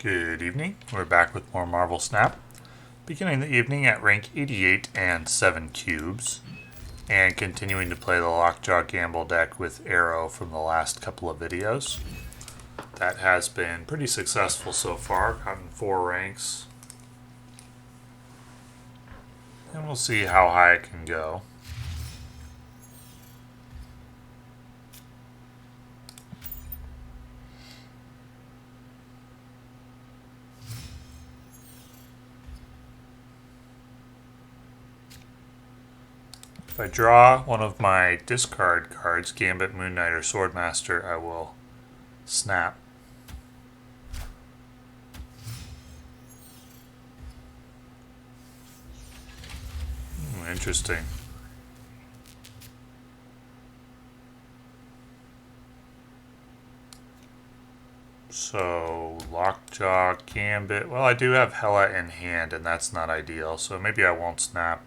Good evening. We're back with more Marvel Snap. Beginning the evening at rank 88 and 7 cubes. And continuing to play the Lockjaw Gamble deck with Aero from the last couple of videos. That has been pretty successful so far. Gotten 4 ranks. And we'll see how high it can go. If I draw one of my discard cards, Gambit, Moon Knight, or Swordmaster, I will snap. Interesting. So, Lockjaw, Gambit. Well, I do have Hela in hand, and that's not ideal, so maybe I won't snap.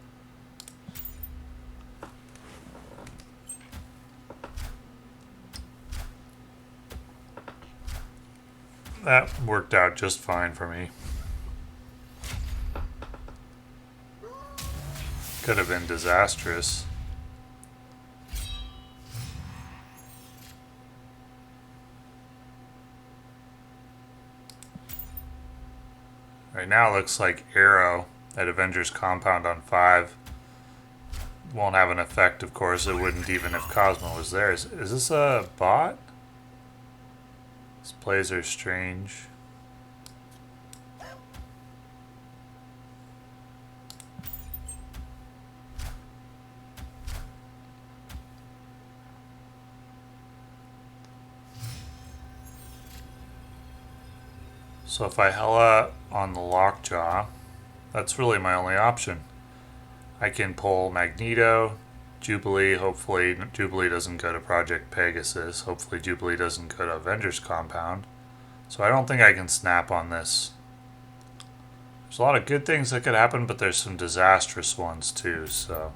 That worked out just fine for me. Could have been disastrous. Right now it looks like Aero at Avengers Compound on 5 won't have an effect, of course. It wouldn't even if Cosmo was there. Is this a bot? These plays are strange. So if I Hela on the Lockjaw, that's really my only option. I can pull Magneto, Jubilee. Hopefully Jubilee doesn't go to Project Pegasus. Hopefully Jubilee doesn't go to Avengers Compound. So I don't think I can snap on this. There's a lot of good things that could happen, but there's some disastrous ones too. So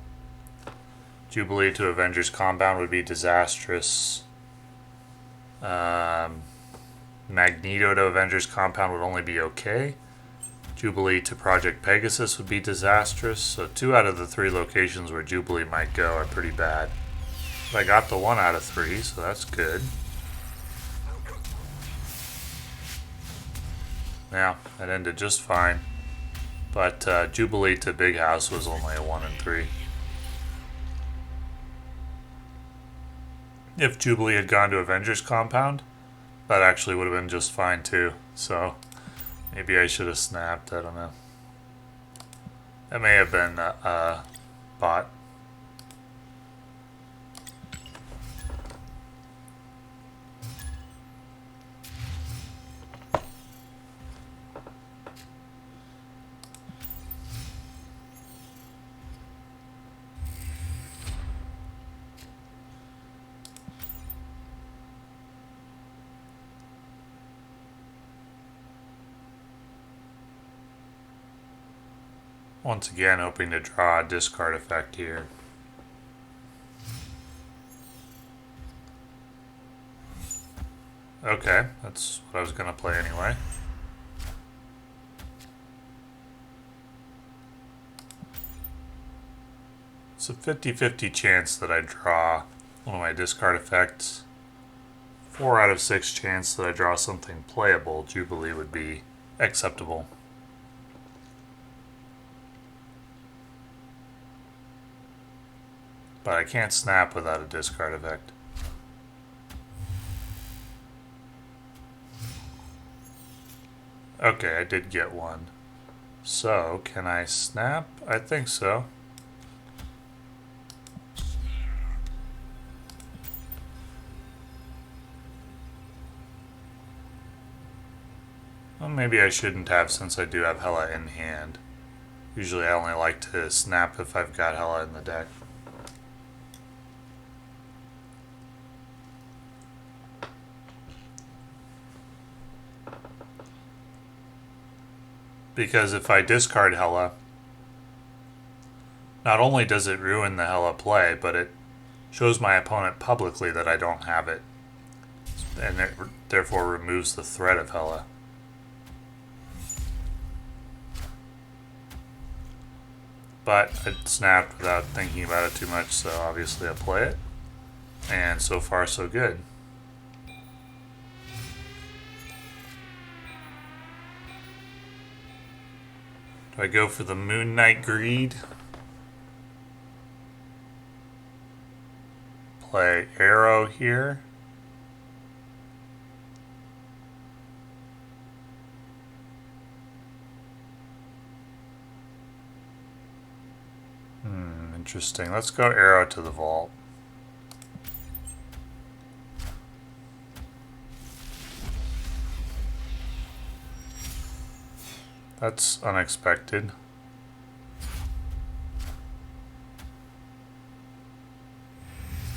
Jubilee to Avengers Compound would be disastrous. Magneto to Avengers Compound would only be okay. Jubilee to Project Pegasus would be disastrous. So 2 out of the 3 locations where Jubilee might go are pretty bad. But I got the 1 out of 3, so that's good. Yeah, that ended just fine. But Jubilee to Big House was only a 1 and 3. If Jubilee had gone to Avengers Compound, that actually would have been just fine too. So maybe I should have snapped. I don't know. That may have been a bot. Once again, hoping to draw a discard effect here. Okay, that's what I was going to play anyway. It's a 50-50 chance that I draw one of my discard effects. 4 out of 6 chance that I draw something playable. Jubilee would be acceptable. But I can't snap without a discard effect. Okay, I did get one. So, can I snap? I think so. Well, maybe I shouldn't have since I do have Hela in hand. Usually I only like to snap if I've got Hela in the deck. Because if I discard Hela, not only does it ruin the Hela play, but it shows my opponent publicly that I don't have it. And it therefore removes the threat of Hela. but it snapped without thinking about it too much, so obviously I play it. And so far so good. Do I go for the Moon Knight Greed? Play Aero here. Interesting. Let's go Aero to the vault. That's unexpected.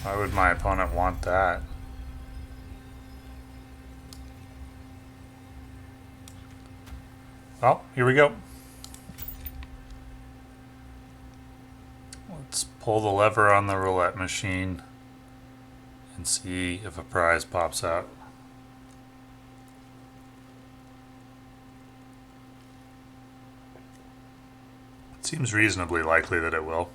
Why would my opponent want that? Well, here we go. Let's pull the lever on the roulette machine and see if a prize pops out. It seems reasonably likely that it will.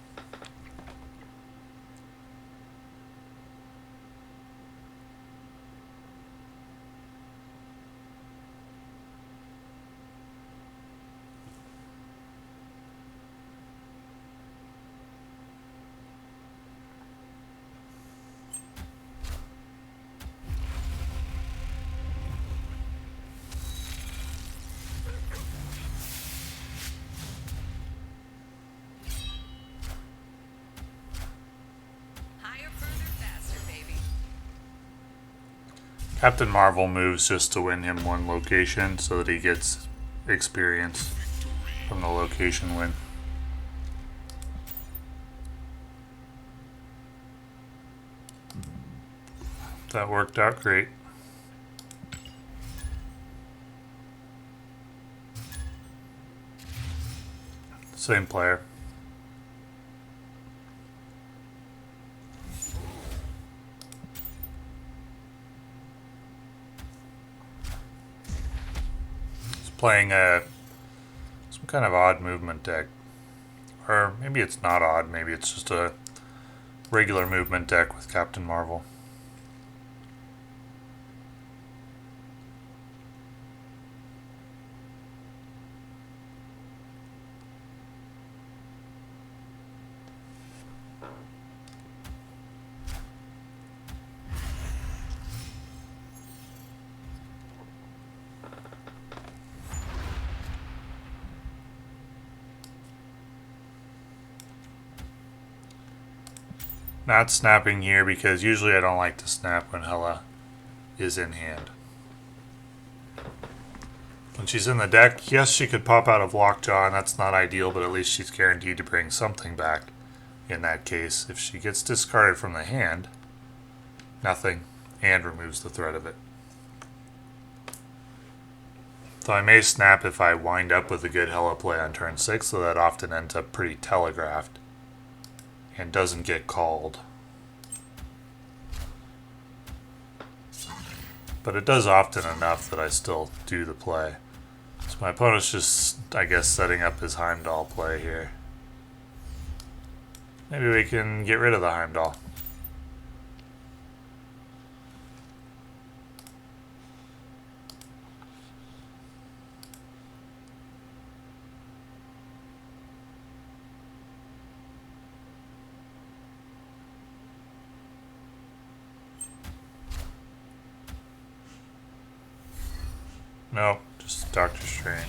Captain Marvel moves just to win him one location so that he gets experience from the location win. That worked out great. Same player. Playing some kind of odd movement deck. Or maybe it's not odd, maybe it's just a regular movement deck with Captain Marvel. Not snapping here because usually I don't like to snap when Hela is in hand. When she's in the deck, yes, she could pop out of Lockjaw, and that's not ideal, but at least she's guaranteed to bring something back in that case. If she gets discarded from the hand, nothing, and removes the threat of it. Though I may snap if I wind up with a good Hela play on turn 6, so that often ends up pretty telegraphed and doesn't get called. But it does often enough that I still do the play. So my opponent's just, I guess, setting up his Heimdall play here. Maybe we can get rid of the Heimdall. No, just Doctor Strange.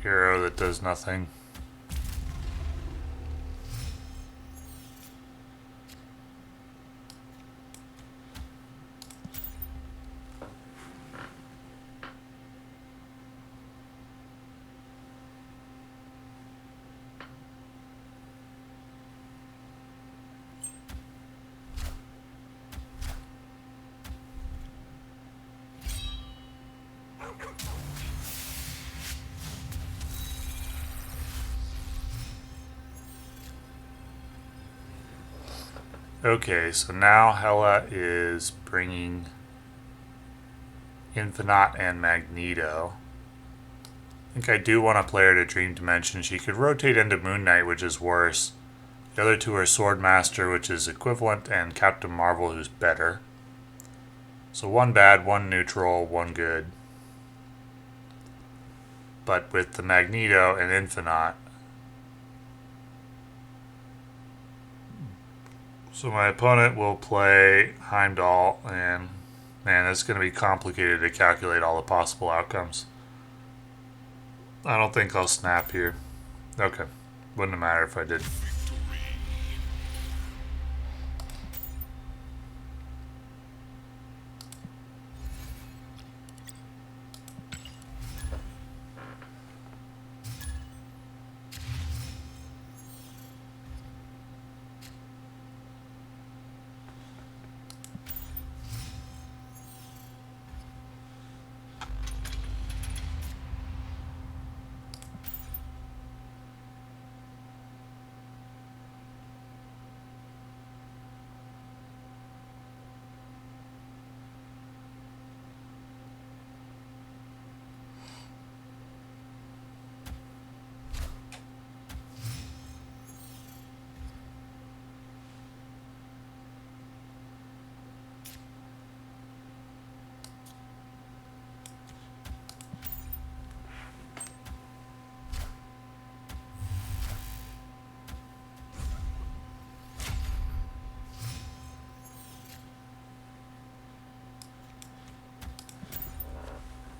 Aero that does nothing. Okay, so now Hela is bringing Infinite and Magneto. I think I do want to play her to Dream Dimension. She could rotate into Moon Knight, which is worse. The other two are Swordmaster, which is equivalent, and Captain Marvel, who's better. So one bad, one neutral, one good. But with the Magneto and Infinite. So my opponent will play Heimdall, and man, it's going to be complicated to calculate all the possible outcomes. I don't think I'll snap here. Okay. Wouldn't matter if I did.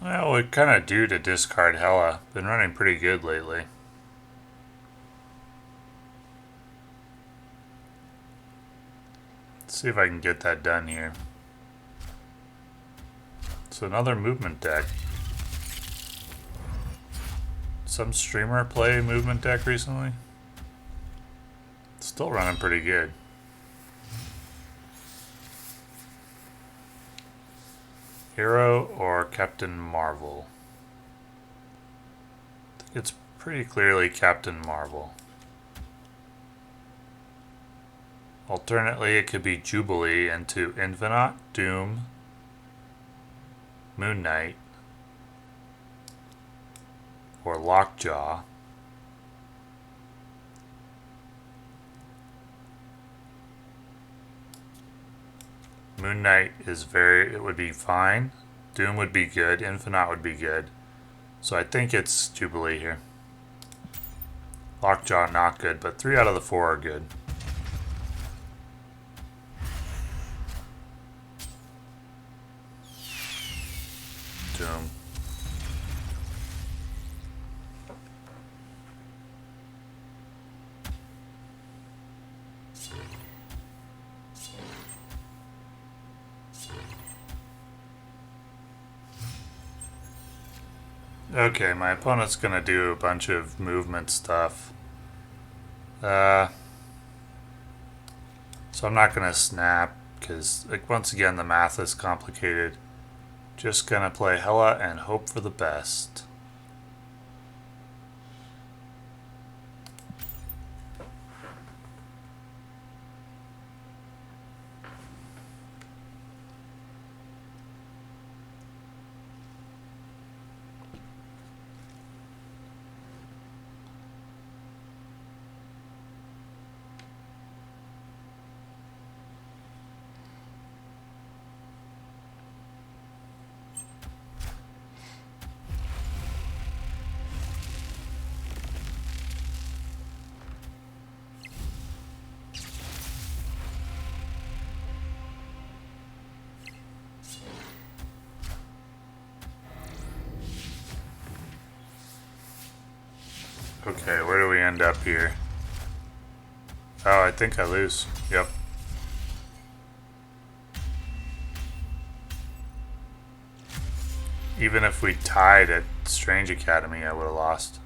Well, we're kind of due to discard Hela. Been running pretty good lately. Let's see if I can get that done here. So another movement deck. Some streamer play movement deck recently. Still running pretty good. Aero or Captain Marvel? I think it's pretty clearly Captain Marvel. Alternately, it could be Jubilee into Infinite, Doom, Moon Knight, or Lockjaw. Moon Knight is it would be fine. Doom would be good. Infinite would be good. So I think it's Jubilee here. Lockjaw not good, but 3 out of the 4 are good. Doom. Okay, my opponent's gonna do a bunch of movement stuff. So I'm not gonna snap, because like, once again the math is complicated. Just gonna play Hela and hope for the best. Okay, where do we end up here? Oh, I think I lose. Yep. Even if we tied at Strange Academy, I would have lost.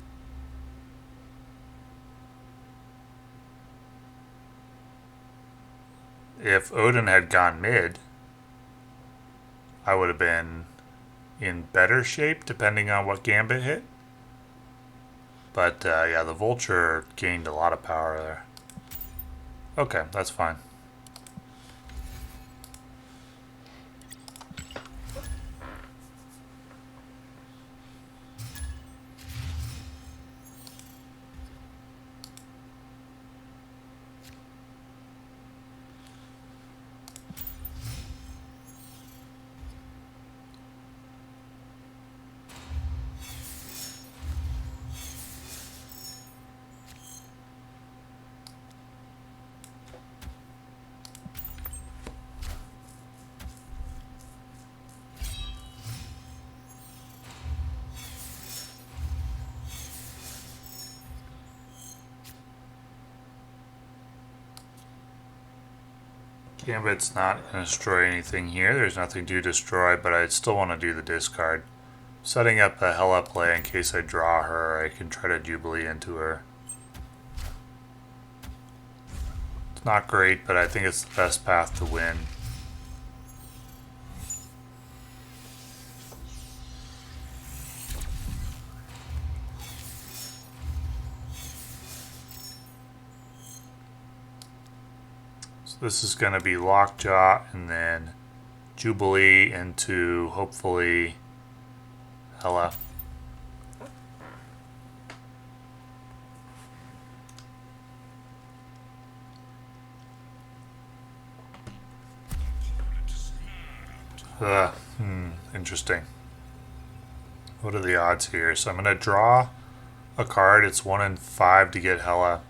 If Odin had gone mid, I would have been in better shape, depending on what Gambit hit. But yeah, the Vulture gained a lot of power there. Okay, that's fine. Gambit's not going to destroy anything here. There's nothing to destroy, but I still want to do the discard. Setting up a Hela play in case I draw her, I can try to Jubilee into her. It's not great, but I think it's the best path to win. So this is going to be Lockjaw and then Jubilee into hopefully Hela. Interesting. What are the odds here? So I'm going to draw a card. It's 1 in 5 to get Hela.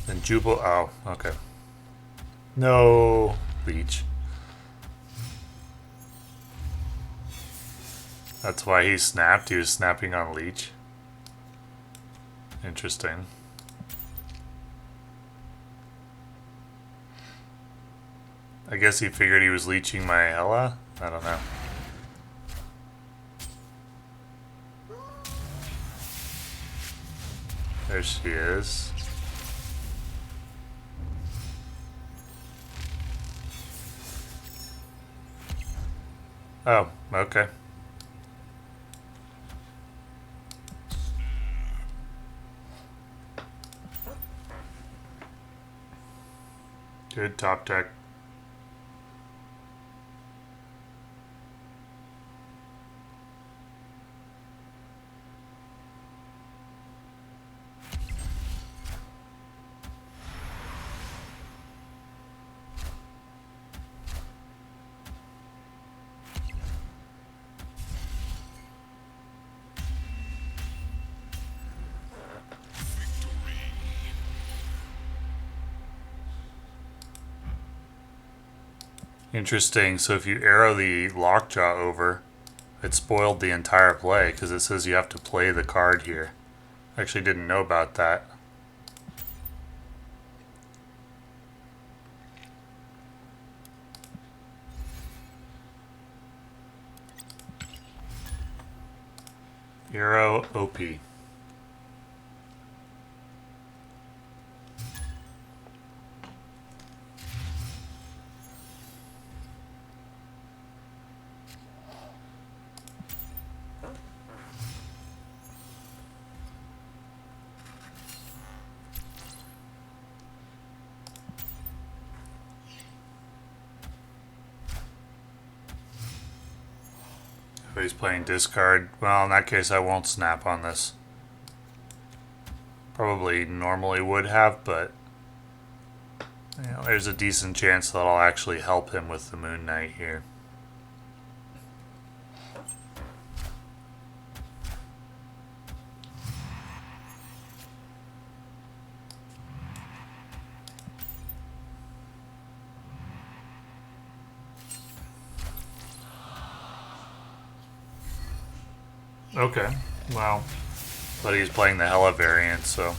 Then Jubilee. Oh, okay. No, Leech. That's why he snapped. He was snapping on Leech. Interesting. I guess he figured he was leeching my Hela? I don't know. There she is. Oh, okay. Good top deck. Interesting. So if you arrow the Lockjaw over, it spoiled the entire play because it says you have to play the card here. I actually didn't know about that. Aero OP. He's playing discard. Well, in that case, I won't snap on this. Probably normally would have, but you know, there's a decent chance that I'll actually help him with the Moon Knight here. Okay, well, but he's playing the Hela variant, so.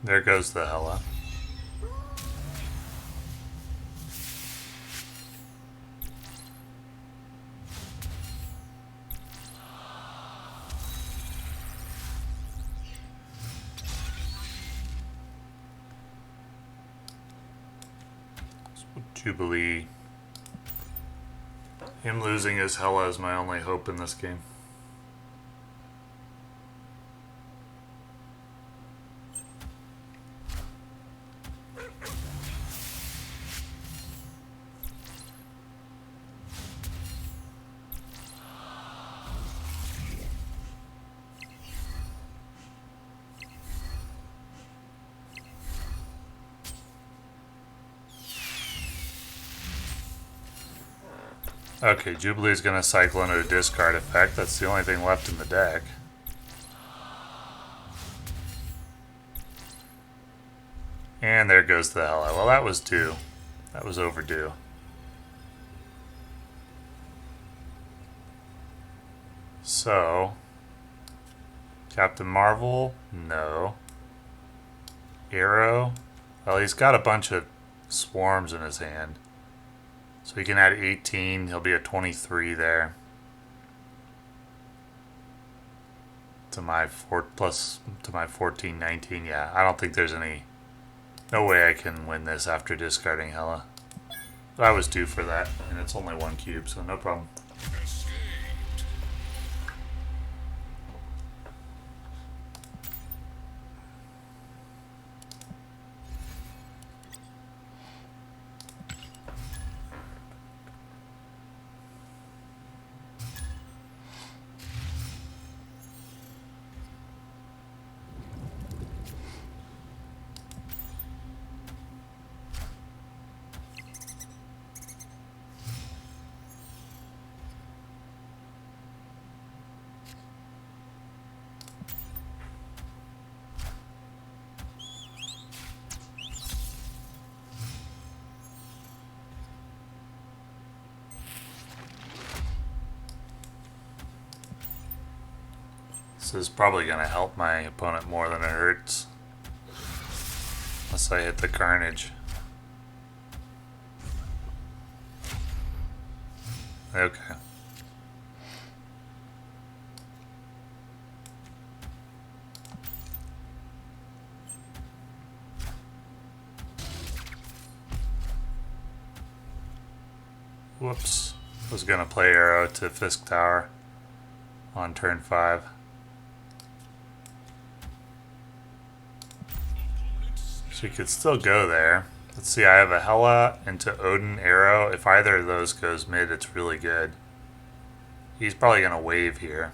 There goes the Hela. Jubilee. Him losing his Hela is my only hope in this game. Okay, Jubilee's gonna cycle into a discard effect. That's the only thing left in the deck. And there goes the Hela. Well, that was due. That was overdue. So, Captain Marvel? No. Aero? Well, he's got a bunch of swarms in his hand. So he can add 18. He'll be at 23 there. To my 14, 19. Yeah, I don't think there's no way I can win this after discarding Hela. But I was due for that, and it's only one cube, so no problem. This is probably going to help my opponent more than it hurts. Unless I hit the Carnage. Okay. Whoops. I was going to play Aero to Fisk Tower on turn 5. So you could still go there. Let's see, I have a Hela into Odin Aero. If either of those goes mid, it's really good. He's probably going to wave here.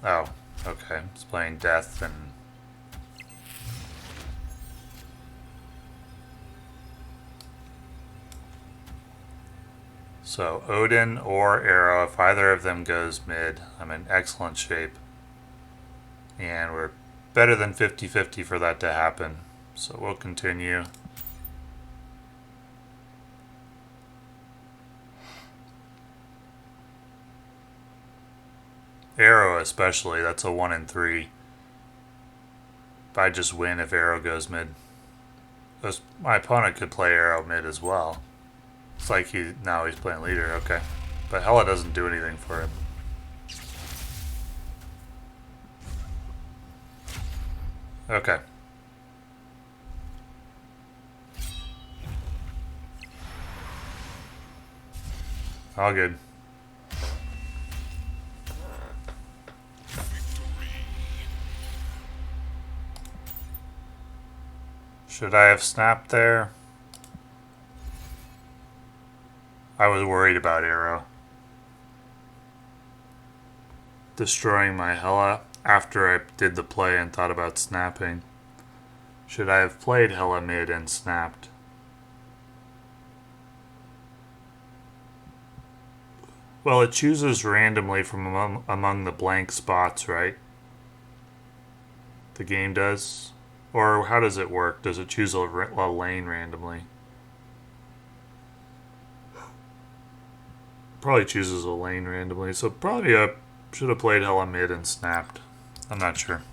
Oh, okay. He's playing Death and... So Odin or Aero, if either of them goes mid, I'm in excellent shape. And we're better than 50-50 for that to happen. So we'll continue. Aero especially, that's a 1 in 3. If I just win if Aero goes mid. My opponent could play Aero mid as well. It's like now he's playing leader, okay. But Hela doesn't do anything for him. Okay. All good. Should I have snapped there? I was worried about Aero destroying my Hela after I did the play and thought about snapping. Should I have played Hela mid and snapped? Well, it chooses randomly from among the blank spots, right? The game does? Or how does it work? Does it choose a lane randomly? Probably chooses a lane randomly, so probably should have played Hela mid and snapped. I'm not sure.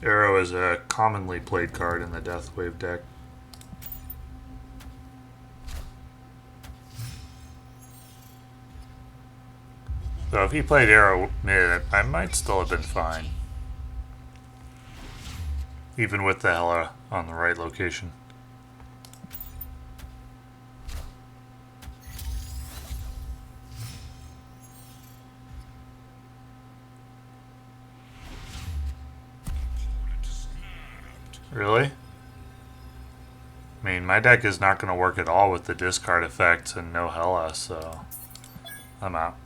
Aero is a commonly played card in the Deathwave deck. So if he played Aero mid, I might still have been fine. Even with the Hela on the right location. Really? I mean, my deck is not going to work at all with the discard effects and no Hela, so I'm out.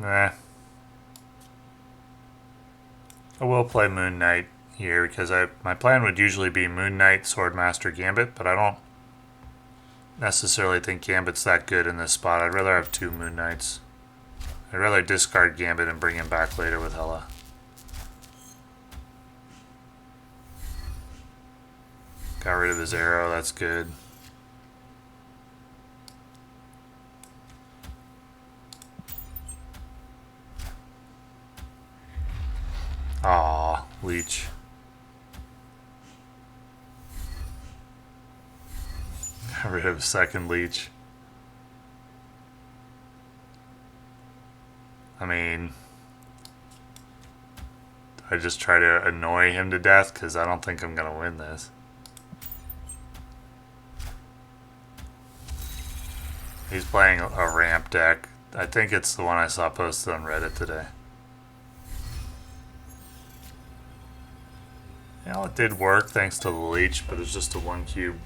Nah. I will play Moon Knight here because my plan would usually be Moon Knight, Swordmaster, Gambit, but I don't necessarily think Gambit's that good in this spot. I'd rather have 2 Moon Knights. I'd rather discard Gambit and bring him back later with Hela. Got rid of his Aero, that's good. Aw, Leech. Got rid of a second Leech. I mean, I just try to annoy him to death because I don't think I'm going to win this. He's playing a ramp deck. I think it's the one I saw posted on Reddit today. Well, it did work thanks to the Leech, but it's just a 1 cube.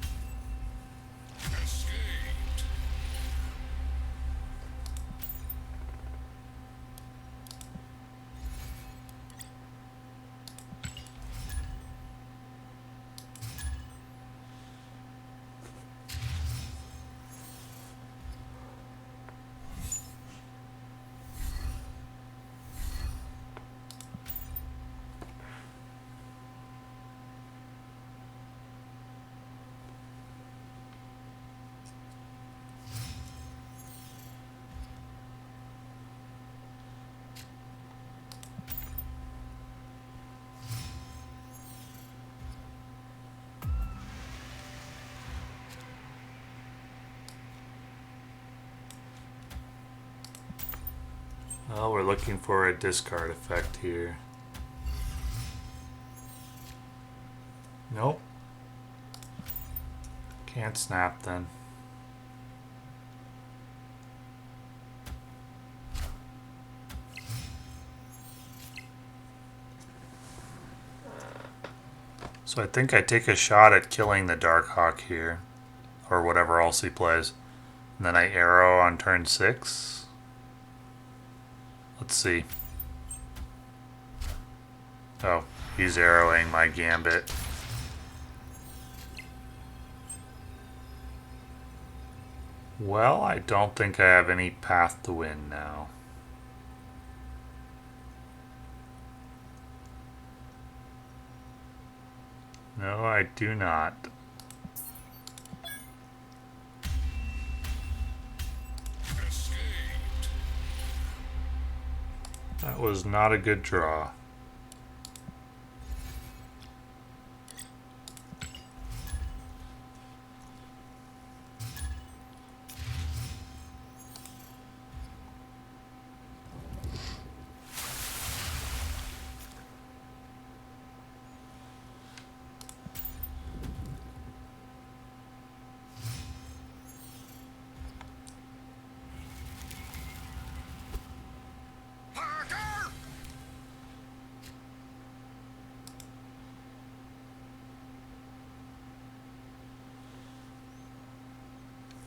Well, we're looking for a discard effect here. Nope. Can't snap then. So I think I take a shot at killing the Darkhawk here. Or whatever else he plays. And then I Aero on turn 6. Let's see. Oh, he's arrowing my Gambit. Well, I don't think I have any path to win now. No, I do not. That was not a good draw.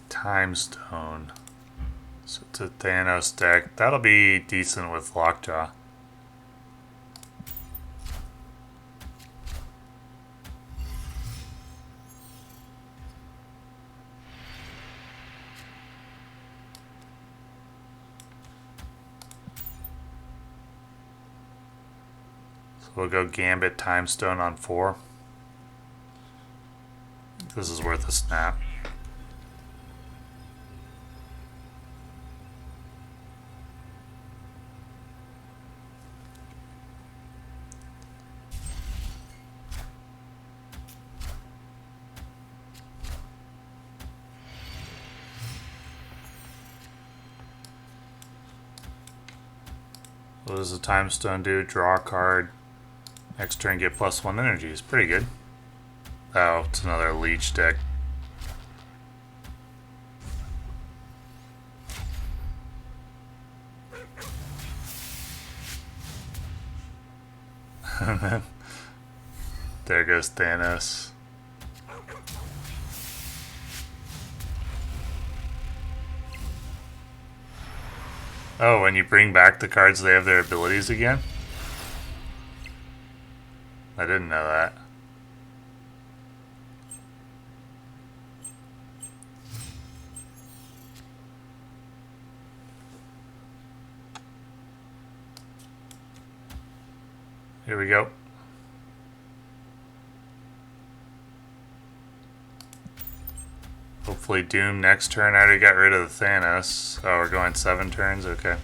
Time Stone. So it's a Thanos deck. That'll be decent with Lockjaw. So we'll go Gambit Time Stone on 4. This is worth a snap. What does the Time Stone do? Draw a card. Next turn get +1 energy. It's pretty good. Oh, it's another Leech deck. There goes Thanos. Oh, when you bring back the cards, they have their abilities again? I didn't know that. Here we go. Hopefully Doom next turn. I already got rid of the Thanos. Oh, we're going 7 turns? Okay.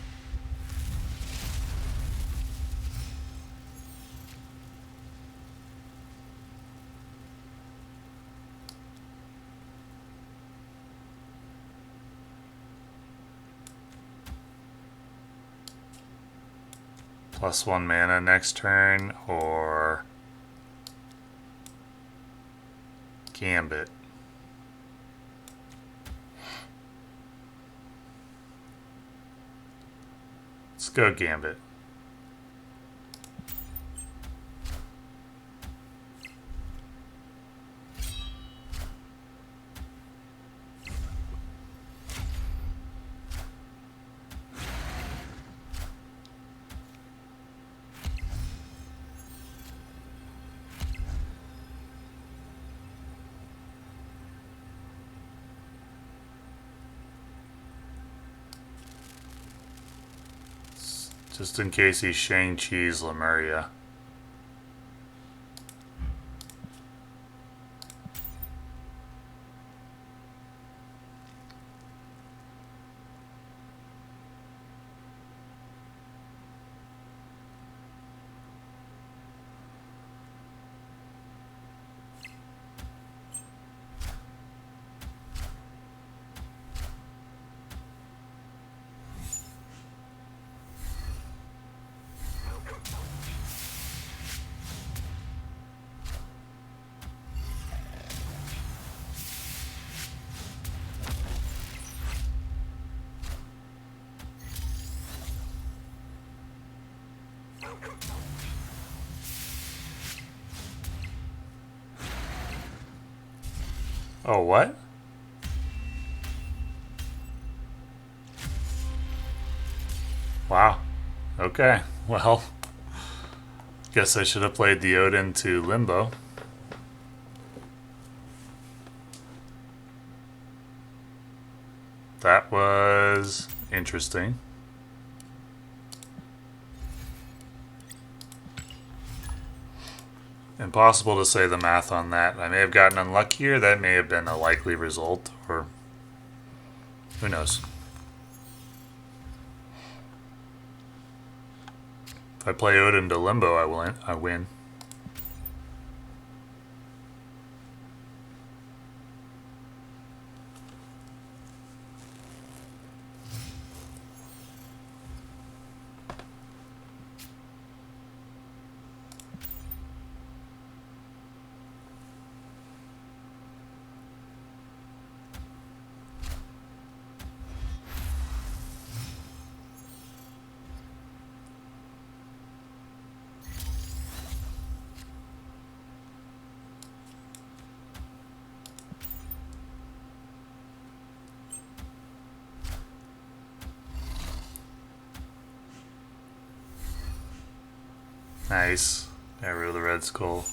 +1 mana next turn, or Gambit. Let's go Gambit. Just in case he's Shang-Chi's Lemuria. Oh, what? Wow. Okay. Well, guess I should have played the Odin to Limbo. That was interesting. Impossible to say the math on that. I may have gotten unlucky, or that may have been a likely result, or who knows. If I play Odin to Limbo, I win. Nice. Aero the Red Skull.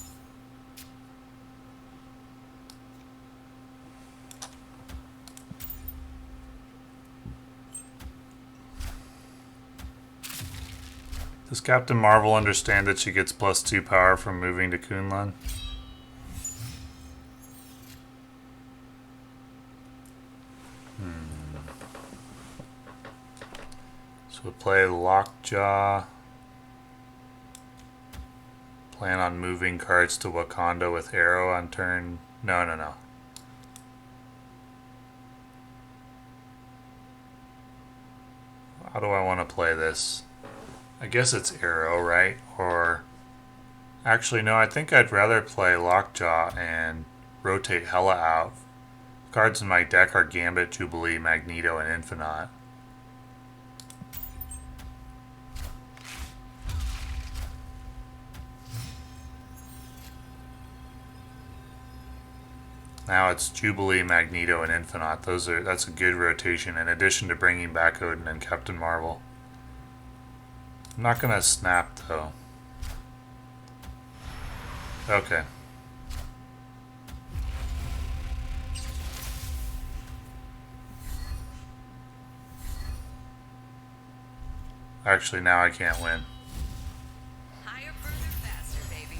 Does Captain Marvel understand that she gets +2 power from moving to Kunlun? So we'll play Lockjaw. Plan on moving cards to Wakanda with Aero on turn. No. How do I want to play this? I guess it's Aero, right? Or actually, no, I think I'd rather play Lockjaw and rotate Hela out. Cards in my deck are Gambit, Jubilee, Magneto, and Infinite. Now it's Jubilee, Magneto, and Infinite. That's a good rotation in addition to bringing back Odin and Captain Marvel. I'm not gonna snap though. Okay. Actually, now I can't win. Higher, further, faster, baby.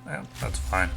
Yeah, that's fine.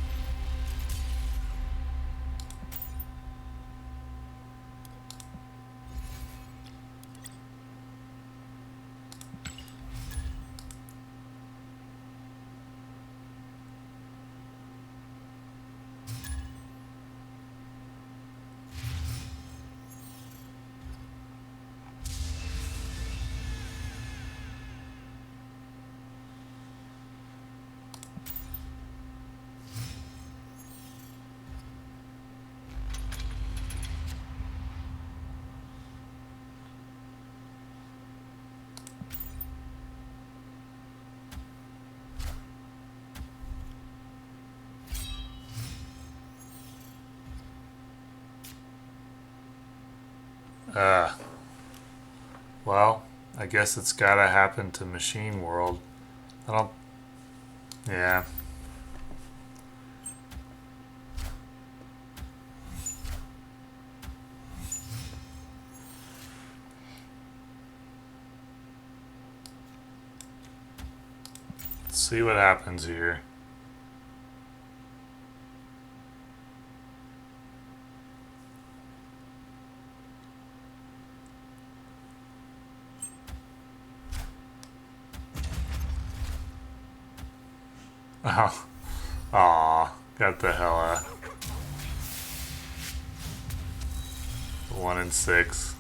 Uh, well, I guess it's gotta happen to Machine World. I don't. Yeah. Let's see what happens here. Oh. Aw. Got the hell out. 1 and 6.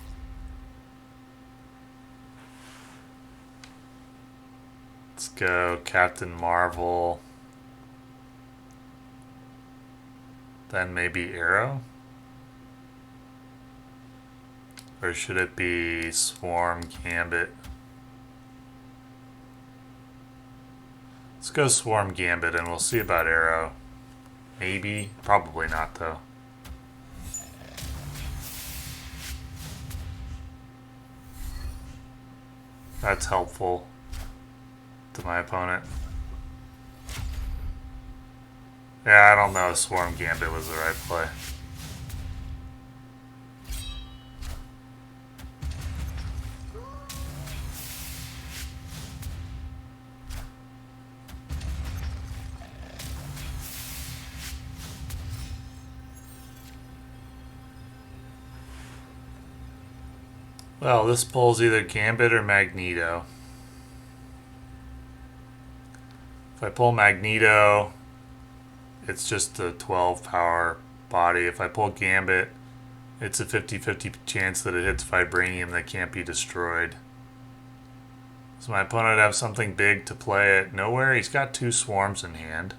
Let's go Captain Marvel. Then maybe Aero? Or should it be Swarm Gambit? Let's go Swarm Gambit and we'll see about Aero. Maybe. Probably not though. That's helpful to my opponent. Yeah, I don't know if Swarm Gambit was the right play. Well, this pulls either Gambit or Magneto. If I pull Magneto, it's just a 12 power body. If I pull Gambit, it's a 50-50 chance that it hits Vibranium that can't be destroyed. So my opponent would have something big to play at nowhere. He's got 2 swarms in hand.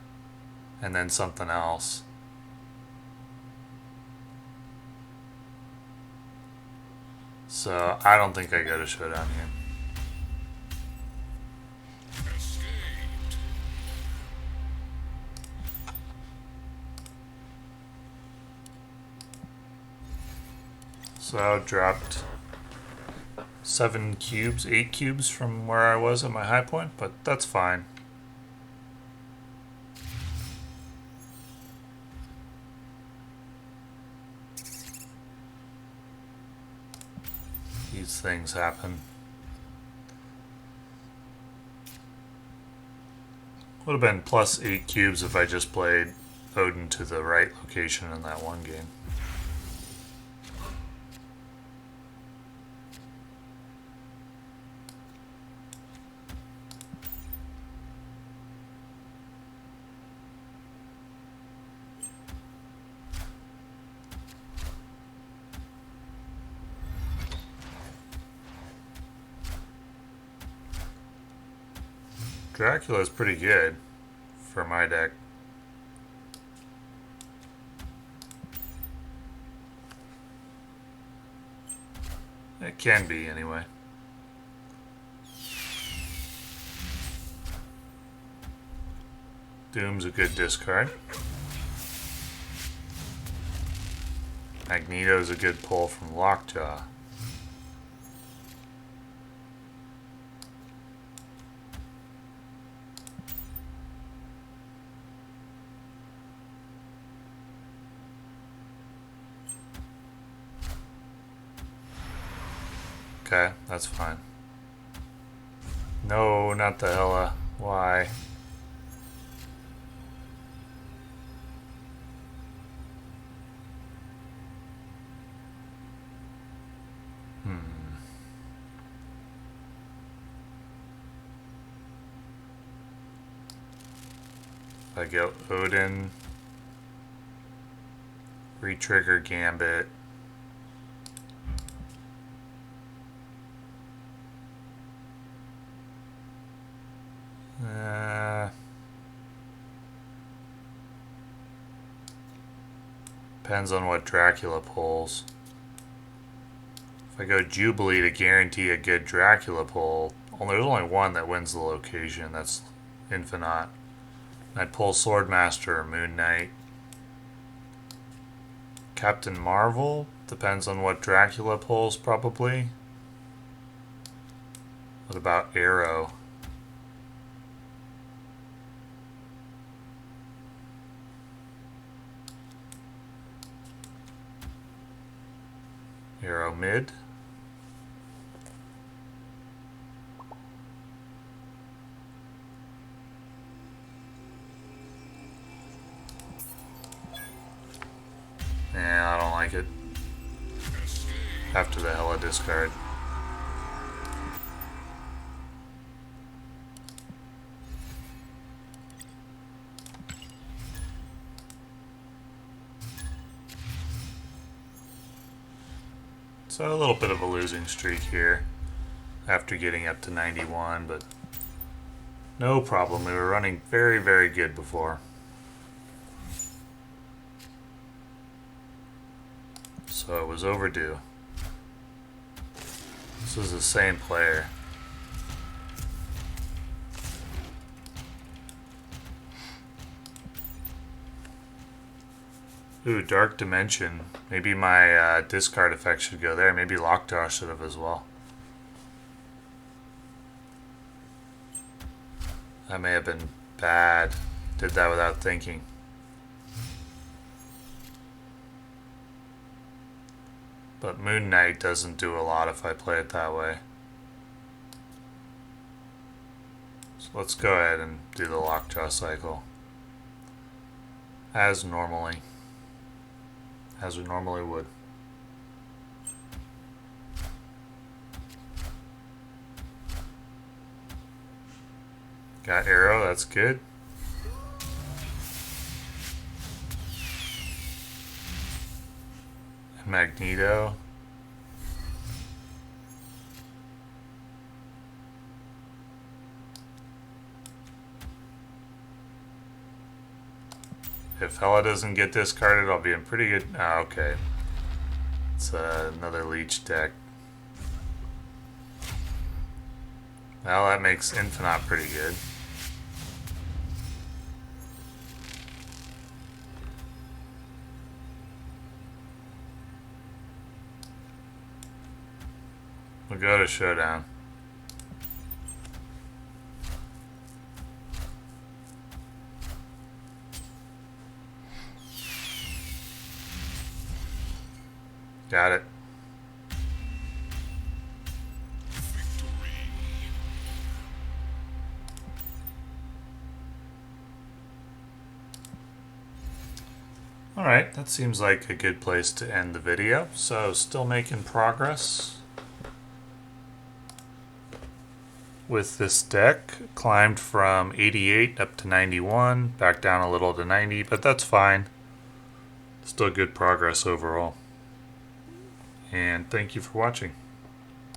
And then something else. So I don't think I go to showdown here. So I dropped 7 cubes, 8 cubes from where I was at my high point, but that's fine. These things happen. Would have been plus 8 cubes if I just played Odin to the right location in that one game. Dracula's pretty good for my deck. It can be, anyway. Doom's a good discard. Magneto's a good pull from Lockjaw. Okay, that's fine. No, not the Hella. Why? I go Odin, re-trigger Gambit. Depends on what Dracula pulls. If I go Jubilee to guarantee a good Dracula pull, well, there's only one that wins the location. That's Infinite. I'd pull Swordmaster or Moon Knight. Captain Marvel, depends on what Dracula pulls, probably. What about Aero? Aero mid. Yeah, I don't like it. After the Hella discard. So a little bit of a losing streak here after getting up to 91, but no problem. We were running very, very good before. So it was overdue. This is the same player. Ooh, Dark Dimension. Maybe my discard effect should go there. Maybe Lockjaw should have as well. That may have been bad. Did that without thinking. But Moon Knight doesn't do a lot if I play it that way. So let's go ahead and do the Lockjaw cycle. As normally. As we normally would. Got Aero, that's good. And Magneto. If Hella doesn't get discarded, I'll be in pretty good... Oh, okay. It's another Leech deck. Well, that makes Infinite pretty good. We'll go to Showdown. Got it. Alright, that seems like a good place to end the video. So, still making progress with this deck. Climbed from 88 up to 91, back down a little to 90, but that's fine. Still good progress overall. And thank you for watching.